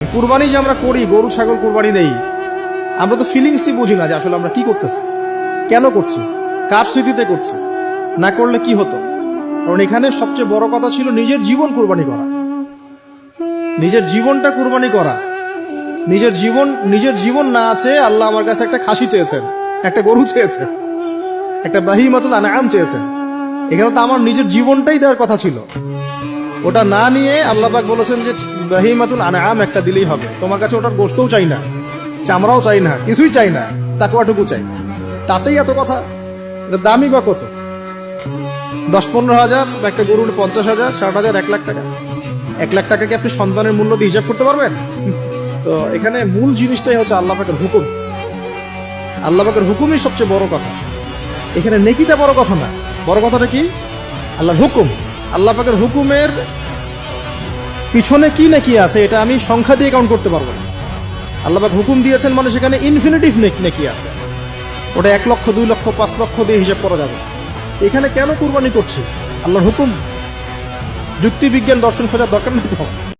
কুরবানি যে আমরা করি, গরু ছাগল কুরবানি দেই, আমরা তো ফিলিংসই বুঝি না যে আসলে আমরা কি করতেছি, কেন করছি, কার স্মৃতিতে করছি, না করলে কি হতো। কারণ এখানে সবচেয়ে বড় কথা ছিল নিজের জীবন কুরবানি করা, নিজের জীবনটা কুরবানি করা। নিজের জীবন না আছে, আল্লাহ আমার কাছে একটা খাসি চেয়েছেন, একটা গরু চেয়েছেন, একটা বাহিমাতুল আনআম চেয়েছেন। এখানে তো আমার নিজের জীবনটাই দেওয়ার কথা ছিল। ওটা না নিয়ে আল্লাহ পাক বলেছেন যে বাহিমাতুল আনআম একটা দিলেই হবে। তোমার কাছে ওটার গোশতও চাই না, চামড়াও চাই না, কিছুই চাই না, তাকওয়াটুকু চাই। তাতেই এত কথা। এটা দামি বা কত? 10-15 হাজার, বা একটা গরুর 50,000, 60,000, 1 লাখ টাকা। 1 লাখ টাকাকে আপনি সন্তানের মূল্য দিয়ে হিসাব করতে পারবেন? তো এখানে মূল জিনিসটাই হচ্ছে আল্লাহ পাকের হুকুম। আল্লাহ পাকের হুকুমই সবচেয়ে বড় কথা। এখানে নেকিটা বড় কথা না, বড় কথাটা কি? আল্লাহর হুকুম। আল্লাহ পাকের হুকুমের পিছনে কি নেকি আছে এটা আমি সংখ্যা দিয়ে কাউন্ট করতে পারবো না। আল্লাহ পাক হুকুম দিয়েছেন মানে সেখানে ইনফিনিটিভ নেকি আছে। ওটা 1 লক্ষ, 2 লক্ষ, 5 লক্ষ দিয়ে হিসাব করা যাবে। এখানে কেন কুরবানি করছি? আল্লাহর হুকুম। যুক্তি বিজ্ঞান দর্শন খোঁজার দরকার নেই তো।